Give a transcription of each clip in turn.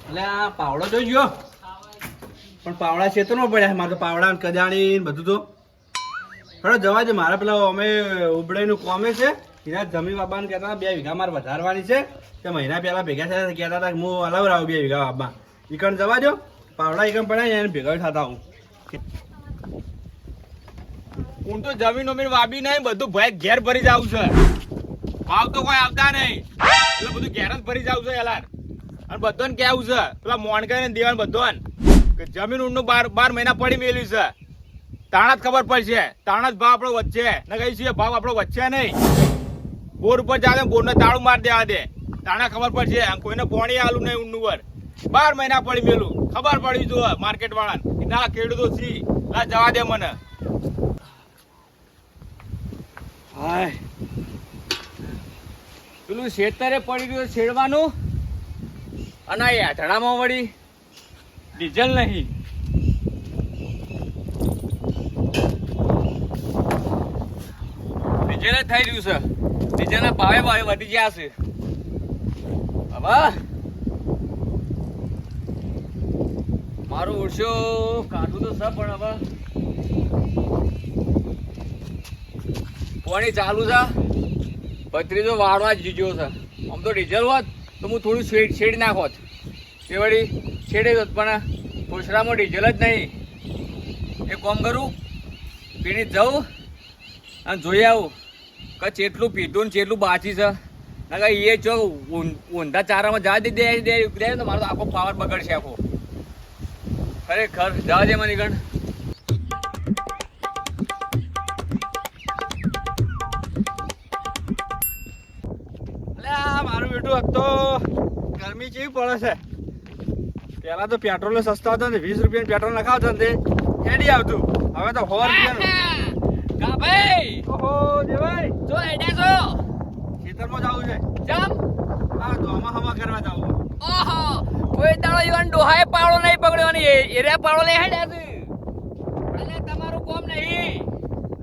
એટલે આ પાવડો જોઈ ગયો પણ પાવડા છે તો ન પડ્યા મારે તો પાવડા કજાણી બધું તો હવે જવા દે મારે પેલા અમે ઉબડાઈનું કોમે છે એના જમી બાબાને કહેતા 2 વીઘા મારે વધારવાની છે તે મહિના પહેલા ભેગા થયા કહેતા હતા કે હું અલાવરાવું 2 વીઘા બાબા ઈકણ જવા દો પાવડા ઈકણ પડ્યા એને ભેગા થતા હું હું તો જમીન અમીન વાબી નહીં બધું ભય ઘેર ભરી જાવ છે ભાવ તો કોઈ આવતા નહીં એટલે બધું ઘેર જ ભરી જાવ છે યાર અને બધાને કેવું છે પેલા મોણકા ને દેવાન બધાને કે જમીન ઊંડનું 12 મહિના પડી મેલ્યું છે તાણા જ ખબર પડશે તાણા જ ભાવ આપણો વચ્ચે ને કઈ છે ભાવ આપણો વચ્ચે નહીં બોર ઉપર ચાલે બોરને તાળું મારી દેવા દે તાણા ખબર પડશે કોઈને પોણી આલું નહીં ઊંડનું પર 12 મહિના પડી મેલું ખબર પડી જો માર્કેટ વાળા ના ખેડૂતો છી ના જવા દે મને હાય પેલું શેતરે પડી ગયું છેડવાનું અને આ યાથડામાં વળી ડીઝલ નહીં ડીઝલ જ થઈ રહ્યું છે ડીઝલના ભાવે વધી ગયા છે હવે મારું ઓછો કાઢવું તો છે પણ હવે પાણી ચાલુ છે ભત્રીજો વાળવા જ જીજો છે આમ તો ડીઝલ હોત તો હું થોડું શેડ નાખોત તે વળી છેડે હોત પણ કોસરામાં ડીઝલ જ નહીં એ કોમ કરું પીણી જવું અને જોઈ આવું કે ચેટલું પીધું ને ચેટલું બાકી છે ના કે એ જો ઊંધા ચારામાં જા દે તો મારો તો આખો પાવર બગડશે આખો ખરેખર જવા દે મને ગણ મારું બેટું હતો ગરમી કેવી પડે છે પેલા તો પેટ્રોલ સસ્તા હતા ને 20 રૂપિયા પેટ્રોલ નખાવતા ને હેડી આવતું હવે તો 100 રૂપિયા કા ભાઈ ઓહો દેવાય જો હેડ્યા છો ખેતરમાં જવું છે જમ હા તો હમા કરવા જવું ઓહો કોઈ દાડો ઈવન ડોહાએ પાળો નહીં પકડ્યો ને એરે પાળો લઈ હેડ્યા છે એટલે તમારું કોમ નહીં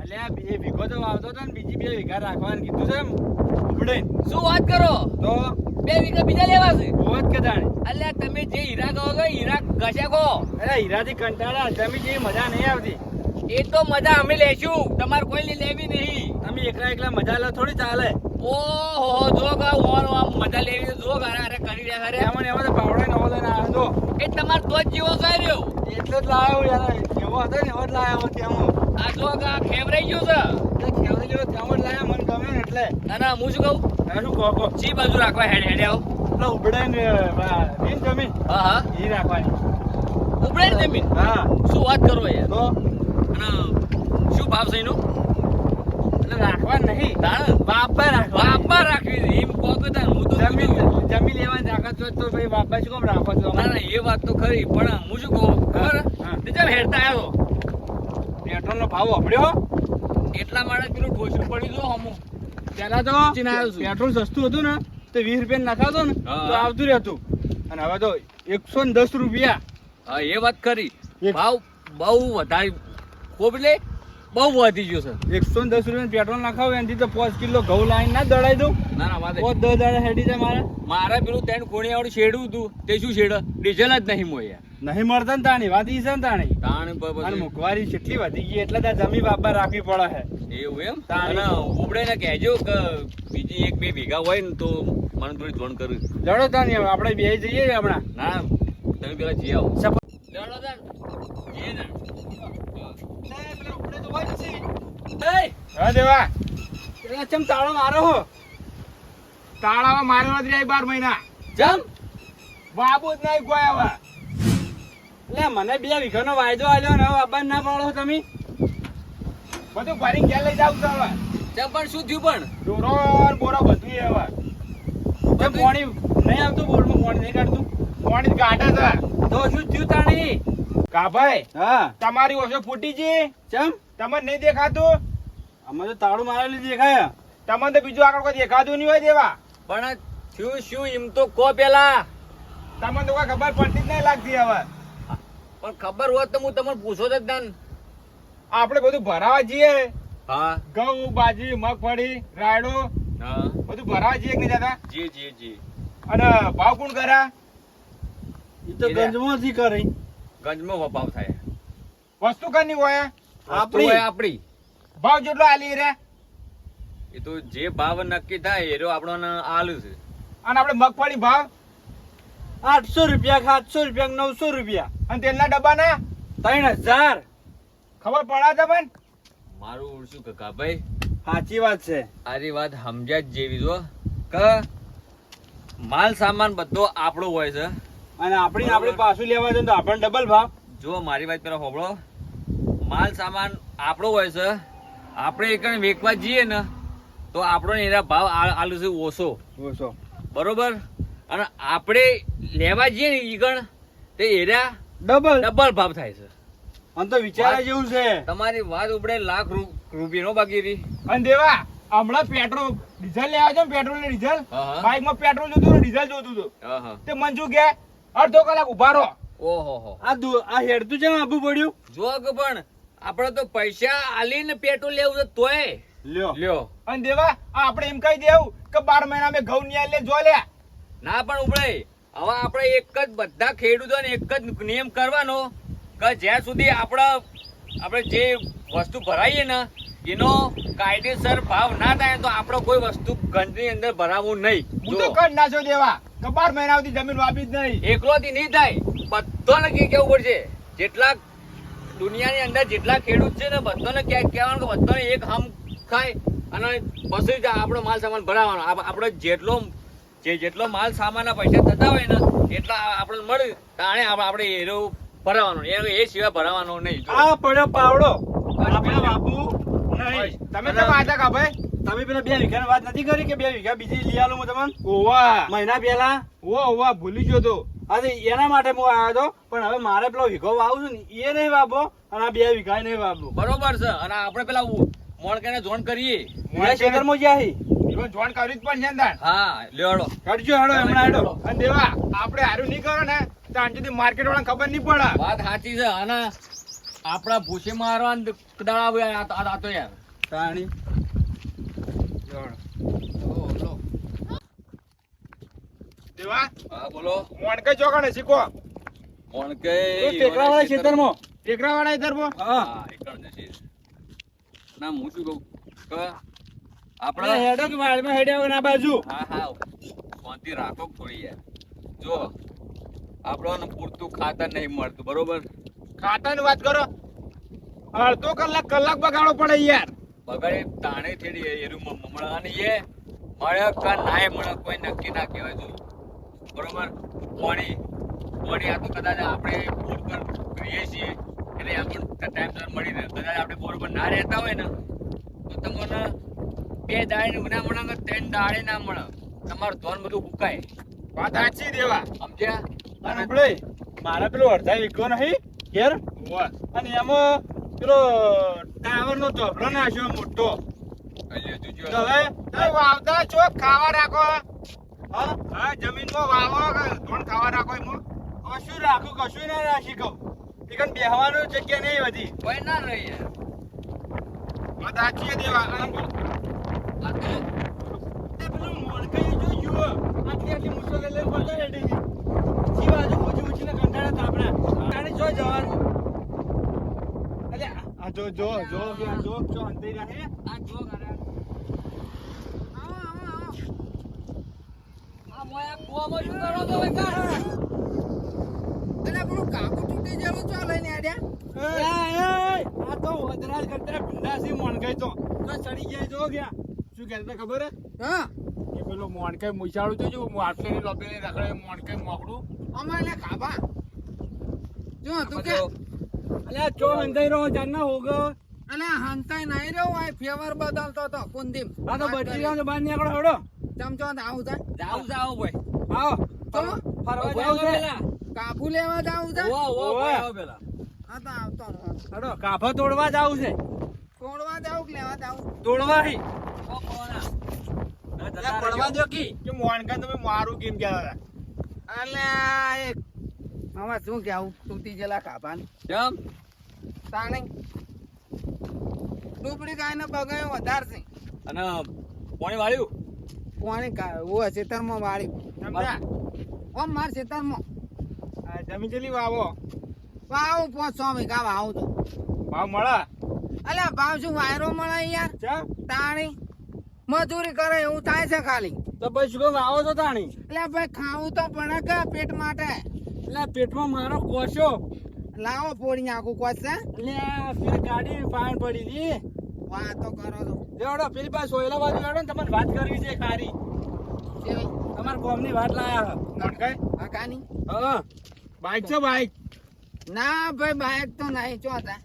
એટલે આ 2 વીઘો તો વાવતો હતો ને બીજી 2 વીઘા રાખવાનું કીધું છે એમ ઉપડે શું વાત કરો તો 2 વીઘા બીજા લેવા છે હોત કે જાણે એટલે તમે જે હીરા કહો છો હીરા ઘસ્યા કહો અરે હીરાથી કંટાળા જમી જેવી મજા નહીં આવતી એ તો મજા અમે લેશું તમારે કોઈ લેવી નહીં તમે એકલા મજા લે થોડી ચાલે ઓહો જો કા ઓનો આમ મજા લેવી જો ગારા અરે કરી રહ્યા અરે એમાં એમાં તો પાવડા નવો લઈને આવ્યો તો એ તમાર તો જીવો કર્યો એટલે જ લાવ્યો યાર એવો હતો ને એવો જ લાવ્યો ત્યાં આ જો કા ખેવરાઈ ગયો છે એટલે ખેવડે જેવો ત્યાં જ લાવ્યા મને ગમે ને એટલે ના હું શું કહું હવે શું કહો ચી બાજુ રાખવા હેડે આવો એટલે ઉબડે ને બીન જમીન હા ઈ રાખવાની ઉપડે ને જમીન હા શું વાત કરો યાર તો અને શું ભાવ છે એનો એટલે રાખવા નહીં તાણ બાપા રાખવી એમ કહો તો તાણ હું તો જમીન લેવાની તાકાત હોય તો ભાઈ બાપા શું કેમ રાખો છો ના એ વાત તો ખરી પણ હું શું કહું ખબર તે જેમ હેડતા આવ્યો પેટ્રોલ નો ભાવ વાપર્યો એટલા માટે પેલું ઠોસું પડી ગયું અમુક પેલા તો પેટ્રોલ સસ્તું હતું ને તો 20 રૂપિયા નખાતો ને તો આવતું રહેતું અને હવે તો 110 રૂપિયા હા એ વાત ખરી ભાવ બહુ વધારે ખૂબ એટલે બહુ વધી ગયો છે 110 રૂપિયા પેટ્રોલ નખાવ એનાથી તો 5 કિલો ઘઉં લાવીને ના દળાઈ દઉં ના ના મારે 10 દાડા હેડી જાય મારે પેલું 3 ખૂણી વાળું શેડું હતું તે શું શેડ ડીઝલ જ નહીં મોયા નહીં મળતા ને તાણી વાત ઈ છે ને તાણી અને મોંઘવારી કેટલી વધી ગઈ એટલે ત્યાં જમી બાબા રાખવી પડે છે એવું એમ અને ઉપડે ને કહેજો કે બીજી 1-2 વીઘા હોય ને તો મને થોડી જોણ કરું લડો તાણી આપણે બે જઈએ હમણાં ના તમે પેલા જી આવો લડો તાણ જઈએ ને હા દેવા પેલા ચમ તાળો મારો હો તાળામાં મારવા જ રહ્યા 12 મહિના જમ બાબુ જ નહીં કોઈ હવે એટલે મને 2 વીઘાનો વાયદો આલ્યો ને હવે બાબા ના પાડો તમે બધું ભરી ઘેર લઈ જાવ છો હવે ચમ પણ શું થયું પણ ડોરો બોરો બધું હવે તે પાણી નહીં આવતું બોરમાં પાણી નહીં કાઢતું પાણી કાઢે છે તો શું થયું તાણી કા ભાઈ હા તમારી ઓછો ફૂટી છે ચમ તમને નહીં દેખાતું અમે તો તાળું મારેલું દેખાય તમને તો બીજું આગળ કોઈ દેખાતું નહીં હોય દેવા પણ થયું શું એમ તો કહો પેલા તમને તો કોઈ ખબર પડતી જ નહીં લાગતી હવે પણ ખબર હોત તો હું તમને પૂછો જ ના આપણે બધું ભરાવા જઈએ હા ઘઉં બાજરી મગફળી રાયડો હા બધું ભરાવા જઈએ કે નહીં દાદા જી જી જી અને ભાવ કોણ કરા ઈ તો ગંજમાંથી કરી ગંજમાં ભાવ થાય. વસ્તુ કની હોય આપણી. હોય આપણી. ભાવ જેટલો આલી રે એ તો જે ભાવ નક્કી થાય એરો આપણને આલુ છે. અને આપણે મગફળી ભાવ 800 રૂપિયા 700 રૂપિયા 900 રૂપિયા અને તેલના ડબ્બાના 3000. ખબર પડા તમને? મારું ઓળશું કાકા ભાઈ, સાચી વાત છે. આરી વાત સમજ્યા જ જેવી જો કે માલ સામાન બધો આપણો હોય છે. અને આપણે પાછું લેવા જઈએ તો આપણને ડબલ ભાવ. જો મારી વાત પેલા હોબળો, માલ સામાન આપણો હોય છે, આપણે એક વેચવા જઈએ ને તો આપણો એના ભાવ આલુ છે ઓછો, બરોબર. અને આપણે લેવા જઈએ ને ઈગણ તે એરા ડબલ ભાવ થાય છે. આમ તો વિચારા જેવું છે. તમારી વાત ઉપડે લાખ રૂપિયાનો બાકી રહી. અને દેવા હમણાં પેટ્રોલ ડીઝલ લેવા છે, પેટ્રોલ ને ડીઝલ બાઇક માં પેટ્રોલ જોતું ને ડીઝલ જોતું હતું તે મન શું કે અડધો કલાક ઉભા રહો. ઓહો આ હેડતું છે આબુ પડ્યું. જો કે પણ આપણે તો પૈસા આલીને પેટ્રોલ લેવું છે તોય લ્યો. અને દેવા આપણે એમ કહી દેવું કે 12 મહિના મેં ઘઉં ની લે જો લે ના. પણ ઉપડે હવે આપણે એક જ બધા ખેડૂતોને એક જ નિયમ કરવાનો કે જ્યાં સુધી આપણે જે વસ્તુ ભરાઈએ ને એનો કાયદેસર ભાવ ના થાય તો આપણે કોઈ વસ્તુ ગંજની અંદર ભરાવું નહીં. હું તો કર નાખ્યો દેવા કે 12 મહિના સુધી જમીન વાપી જ નહીં. એકલોથી નહીં થાય, બધાને કેવું પડશે. જેટલા દુનિયાની અંદર જેટલા ખેડૂત છે ને બધાને કહેવાનું કે બધાને એક હમ ખાય અને પછી જ આપણો માલ સામાન ભરાવાનો. આપણે જેટલો માલ સામાનના પૈસા થતા હોય ને એટલા આપણે મળે તાણે આપણે એરો ભરાવાનો, એ સિવાય ભરાવાનો નહીં. આ પડ્યો પાવડો આપણે બાપુ નહીં. તમે તો વાંચા કા ભાઈ, તમે પેલા 2 વીઘાની વાત નથી કરી કે 2 વીઘા બીજી લઈ આલું હું તમને ઓવા મહિના પહેલા? ઓવા ભૂલી ગયો તો. હા, એના માટે હું આવ્યો હતો. પણ હવે મારે પેલો વીઘો વાવું છું ને એ નહીં વાપો અને આ 2 વીઘા નહીં વાપવું. બરોબર છે. અને આપણે પેલા મોણકાને જોણ કરીએ ખેતરમાં જ્યાં જોણ કરવી જ પણ છે. હા લેડો કરજો, હેડો હમણાં હેડો. અને દેવા આપણે હારું નહીં કરો ને તો આંટી માર્કેટ વાળા ખબર નહીં પડે. વાત સાચી છે. અને આપડા ભૂસી મારવા દાડા તો યાર તાણી દેવા. હા બોલો. મોણકે ચોકણે શીખો. મોણકે ટેકરાવાળા ખેતરમાં. ટેકરાવાળા ખેતરમાં. હા, એકણ જશે. ના હું શું કહું કે આપણે હેડો કે વાળમાં હેડ્યા ના બાજુ. હા શાંતિ રાખો થોડી યાર. જો આપણને પૂરતું ખાતર નહીં મળતું, બરોબર. ખાતર ની વાત કરો, અડધો કલાક બગાડો પડે યાર. બગાડે તાણે થેડી એરું મળે અને એ મળે કા નાય મળે કોઈ નક્કી ના કહેવાય. જો બરોબર. પાણી આ તો કદાચ આપણે બોર પર કરીએ છીએ એટલે આપણને ટાઈમસર મળી રહે. કદાચ આપણે બોર પર ના રહેતા હોય ને તો તમને 2 દાડે ના મળે, 3 દાડે ના મળે. તમારું ધોન બધું ફૂકાય. વાત સાચી દેવા, સમજ્યા? અને આપણે મારા પેલો અડધા વીઘો નહીં ઘેર, અને એમાં પેલો ટાવર નો ધોબલો નાખ્યો મોટો. હવે વાવતા ચોક ખાવા રાખો. હા જમીનમાં વાવો કે ધોન ખાવા રાખો. એમાં કશું રાખું કશું ના રાખી કહું. એકન બેહવાનું જગ્યા નહીં વધી. કોઈ ના રહી યાર. વાત સાચી દેવા. પેલું મોણકાઈ જો જુઓ આટલી મુસો લઈ પડતા રેડી જી બાજુ ઊંચી કંટાળા તાપણા તાણે જો જવાનું. અલે આ જો અંતરી રહે. આ જો કરે આ મોયા કુવામાં શું કરો તો ભાઈ કા? અલે પેલું કાકુ તૂટી ગયેલું ચો લઈને આડ્યા. આ તો વદરાજ કરતા ભીંડાસી મોણકાઈ તો ચડી ગયા જો ગયા. શું કહેતા ખબર હે? હા કે પેલો મોણકાઈ મુચાળું તો જો આટલેની લોબેલી રખડે મોણકાઈ મોકડું અમારે ખાવા જો તું કે અલે ચો અંધાઈ રહો જાનના હોગો. અલે હંતાઈ નહીં રહ્યો આ ફેવર બદલતો તો કુંદીમ. આ તો બચી જાવ બહાર નીકળો હડો. ચમચો આવું થાય જાવ ભાઈ. આવો તો ફરવા જાવ છે. કાબુ લેવા જાવ છે. આવો પેલા હા તો આવતો હડો કાફા તોડવા જાવ છે. તોડવા જાવ કે લેવા જાવ? તોડવા હી પડવા દો કે મોણકા તમે મારું કેમ કહેતા હતા? અલે એક હવે શું કેવું તૂટી ગયેલા કાપાને કેમ તાણે ડુબડી ગાયને બગાયો વધારે છે. અને પાણી વાળ્યું પાણી ઓ ખેતરમાં વાળ્યું. ઓમ માર ખેતરમાં જમીન ચેલી વાવો ભાવ 500 વીઘા ભાવ તો ભાવ મળે અલ્યા ભાવ શું વાયરો મળે યાર ચા તાણી મજૂરી કરે એવું થાય છે ખાલી તો પછી શું આવો છો તાણી એટલે ભાઈ ખાવું તો પડે કે પેટ માટે એટલે પેટમાં મારો કોશો લાવો પોડી નાખું કોસ છે એટલે પેલી ગાડી પાણ પડી હતી વાતો કરો છો લેવડો પેલી પાસે સોયલા બાજુ લેવડો ને તમારે વાત કરવી છે ખારી કેવી તમારા કોમની વાત લાયા મોણકાઈ કાકાની હા બાઈક છે બાઈક ના ભાઈ બાઈક તો નહીં ચો હતા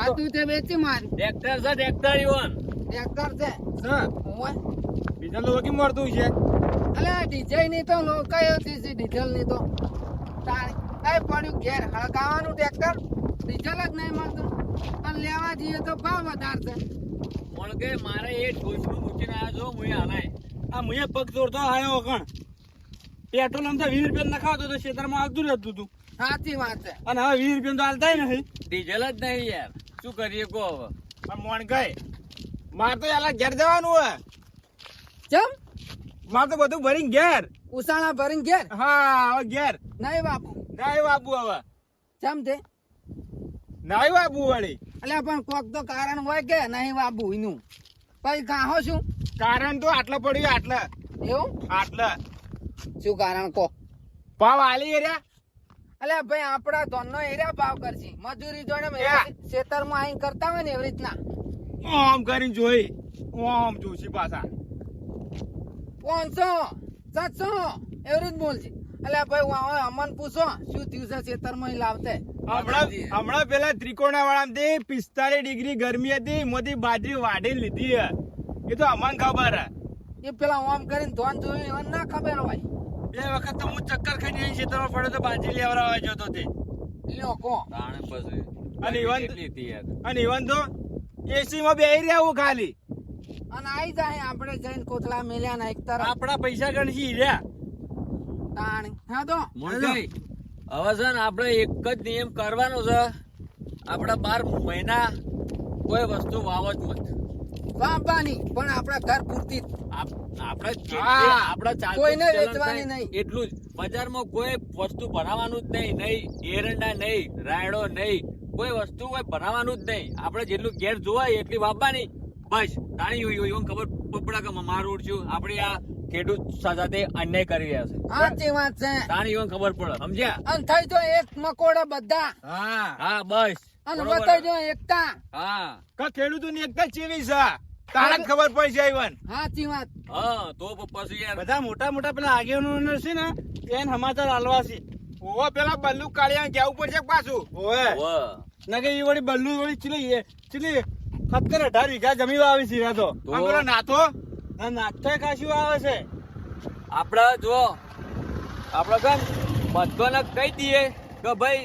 આ તું તે વેચી મારી ટ્રેક્ટર છે ટ્રેક્ટર ઈવન ટ્રેક્ટર છે સર ઓય ડીઝલ તો કેમ મળતું છે અલ્યા ડીજે ની તો લોકો હતી ડીઝલ ની તો તાણી એ પડ્યું ઘેર હળગાવાનું ટ્રેક્ટર ડીઝલ જ નહીં મળતું અને લેવા જઈએ તો ભાવ વધારશે મોણકે મારે એ ઠોસનું મૂકીને આવ્યો છો મુએ આનાય આ મુએ પગ ચોરતો આવ્યો કણ પેટ્રોલ આમ તો 20 રૂપિયા નખાવતો તો ખેતરમાં આવતું રહેતું હતું સાચી વાત છે અને હવે 20 રૂપિયા તો હાલતા નથી ડીઝલ જ નહીં યાર શું કરીએ કો હવે પણ મોણકાઈ માર તો યાર ઘેર જવાનું હે ચમ માર તો બધું ભરીને ઘેર ઉસાળા ભરીને ઘેર હા હવે ઘેર નહીં બાપુ નાઈ બાપુ હવે ચમ તે નાઈ બાપુ વળી અલ્યા પણ કોક તો કારણ હોય કે નહીં બાપુ એનું પછી કાહો શું કારણ તો આટલા પડ્યું આટલા એવું આટલા શું કારણ કો ભાવ આલી રહ્યા અલ્યા ભાઈ આપડા ધોનનો એરિયા ભાવ કરશે મજૂરી જોડે ખેતરમાં અહીં કરતા હોય ને એવી રીતના ઓમ કરીને જોઈ ઓમ જોશી પાછા 500 700 એવી રીત બોલશે અલ્યા ભાઈ હું અમન પૂછો શું થયું છે ખેતરમાં લાવતે હમણાં પેલા ત્રિકોણા વાળા 45 ડિગ્રી ગરમી હતી મોદી બાજરી વાઢી લીધી હે એ તો અમને ખબર હે એ પેલા ઓમ કરીને ધોન જોયું એમને ના ખબર હોય બે વખત તો હું ચક્કર ખાઈને અહીં ખેતરમાં પડ્યો તો બાજી લેવડાવવા જતો તે લ્યો કો અને ઇવન તો એસી માં બેહી રહ્યા હું ખાલી અને આઈ જાય આપણે જઈને કોથળા મેલ્યા ને એક તરફ આપણા પૈસા ગણશી રહ્યા તાણી હા તો મોણભાઈ હવે છે ને આપણે એક જ નિયમ કરવાનો છે આપણે 12 મહિના કોઈ વસ્તુ વાવ જ મત વાપવાની પણ આપણા ઘર પૂરતી જ. આપણે હા, આપણા ચાલતું કોઈને ચલણ વેચવાની થાય નહીં. એટલું જ બજારમાં કોઈ વસ્તુ બનાવવાનું જ નહીં એરંડા નહીં રાયડો નહીં કોઈ વસ્તુ કોઈ બનાવવાનું જ નહીં આપણે જેટલું ઘેર જોવાય એટલી વાપવાની બસ તાણી એવું ખબર પડે કે મારું ઉડશું આપણે આ ખેડૂત સાથે અન્યાય કરી રહ્યા છે સાચી વાત છે તાણી એવું ખબર પડે સમજ્યા અને થઈ તો એક મકોડા બધા હા હા બસ અને બરોબર. બતાવી જો એકતા હા ખેડૂતોની એકતા ચેવી છે તારે જ ખબર પડશે ઇવન સાચી વાત હા તો પછી યાર બધા મોટા મોટા પેલા આગેવાનો છે ને એને સમાચાર હાલવા છે ઓવો પેલા બલ્લુ કાળિયા કેવું પડશે પાછું ઓએ વાહ. નકે ઈ વળી બલ્લુ વળી ચીલી 17-18 વીઘા જમીન આવી છે રા તો તો આમ પેલો નાથો આ નાખતા કાશ્યું આવે છે આપડે જો આપડે કેમ બધાને કહી દઈએ કે ભાઈ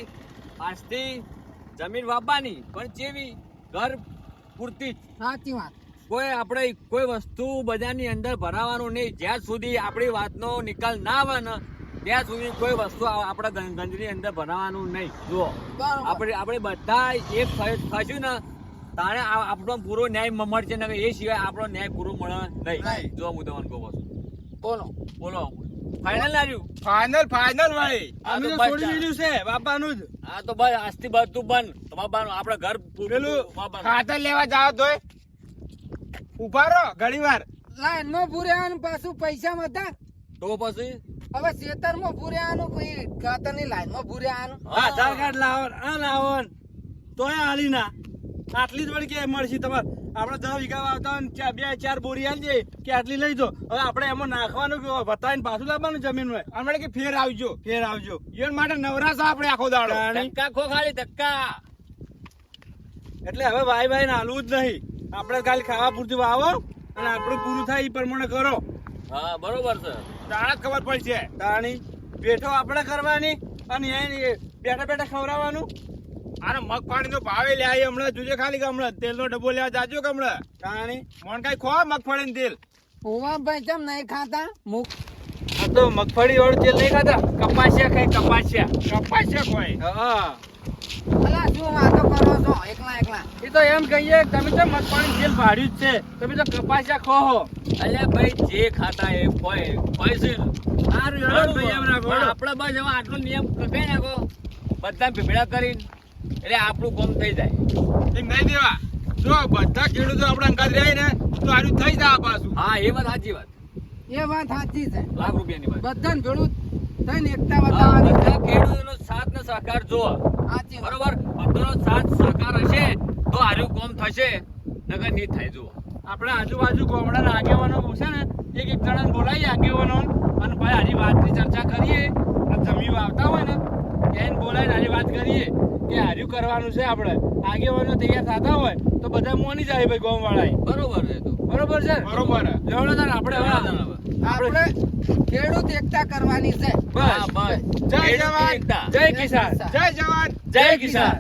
આજથી જમીન વાપવાની પણ જેવી ઘર પૂરતી જ સાચી વાત કોઈ આપણે કોઈ વસ્તુ બજારની અંદર ભરાવાનું નહીં જ્યાં સુધી આપણી વાતનો નિકાલ ના આવે ને ત્યાં સુધી કોઈ વસ્તુ આપણા ગંજની અંદર ભરાવાનું નહીં જુઓ બરોબર આપણે બધા એક થશું ને તારે આપણો પૂરો ન્યાય મળશે ને એ સિવાય આપણો ન્યાય પૂરો મળે નહીં નહીં. જો હું તમને કહું છું બોલો બોલો ફાઇનલ આવ્યું ફાઇનલ વાળી અમે તો બસ છોડી દીધું છે બાપાનું જ હા તો બસ આજથી બધું બંધ બાબાનું આપણે ઘર પેલું બાબાનું. ખાતર લેવા જાવ તોય ઉભા રહો ઘણી વાર લાઈન માં ભૂર્યા ને પાછું પૈસા વધાર તો પછી હવે ખેતર માં ભૂર્યાનું પછી ખાતર ની લાઈન માં ભૂર્યાનું આધાર કાર્ડ લાવો આ લાવો તોય હાલી ના આટલી જ વળી કે મળશે તમારે આપણે 10 વીઘા આવતા હોય ને 2-4 બોરી હાલજે કે આટલી લઈ દો હવે આપણે એમાં નાખવાનું કે બતાવીને પાછું લાવવાનું જમીન માં અમે કે ફેર આવજો ફેર આવજો ઈવન માટે નવરાશ આપણે આખો દાડો ધક્કા ખો ખાલી ધક્કા એટલે હવે ભાઈ ને હાલવું જ નહીં આપણે ખાલી ખાવા પૂરતું વાવો અને આપણું પૂરું થાય એ પ્રમાણે કરો હા બરોબર છે તારા જ ખબર પડશે તાણી બેઠો આપણે કરવાની અને એ બેઠા બેઠા ખવડાવવાનું આને મગફળી નો ભાવે લે હમણાં જોજે ખાલી કે હમણાં તેલ નો ડબ્બો લેવા જાજો કે હમણાં તાણી મોન કઈ ખો મગફળી તેલ હોવા ભાઈ કેમ નહીં ખાતા મુખ આ તો મગફળી વાળું તેલ નહીં ખાતા કપાસિયા ખાય કપાસ્યા કોઈ હા અલા શું વાતો કરો છો એકલા એ તો એમ કહીએ કે તમે તો મગફળી તેલ ભાડ્યું જ છે તમે તો કપાસિયા ખોહો અલ્યા ભાઈ જે ખાતા એ હોય પૈસે સારું હેડો ભાઈ એમ રાખો હેડો. આપણે આપણે બસ હવે આટલો નિયમ કહી નાખો બધા ભેગા કરીને એટલે આપણું કામ થઈ જાય. એમ નહીં દેવા જો બધા ખેડૂતો આપણે અંગાત રહે ને તો આનું થઈ જાય પાછું. હા એ વાત સાચી વાત, એ વાત સાચી છે. લાખ રૂપિયાની વાત. બધાને ભેળું થઈને એકતા હા, બતાવવાની છે. બધા ખેડૂતોનો સાથ ને સહકાર જુઓ, સાચી વાત. બરોબર? બધાનો સાથ સહકાર હશે તો આર્યું કામ થશે, નકર નહીં થાય. જુઓ આપણે આજુબાજુ ગામડાના આગેવાનો છે ને એક જણાને બોલાવીએ આગેવાનો અને ભાઈ આની વાતની ચર્ચા કરીએ અને જમી વાવતા હોય ને એને બોલાવીને આની વાત કરીએ કે હાર્યું કરવાનું છે. આપણે આગેવાનો તૈયાર થતા હોય તો બધા મોની જાય ભાઈ ગામવાળા. બરોબર છે તો. બરોબર છે બરોબર લેવડો તાર આપણે હવે આપણે ખેડૂત એકતા કરવાની છે. હા, બસ. જય ખેડૂતની જવાન. એકતા. જય કિસાન જય જવાન જય કિસાન.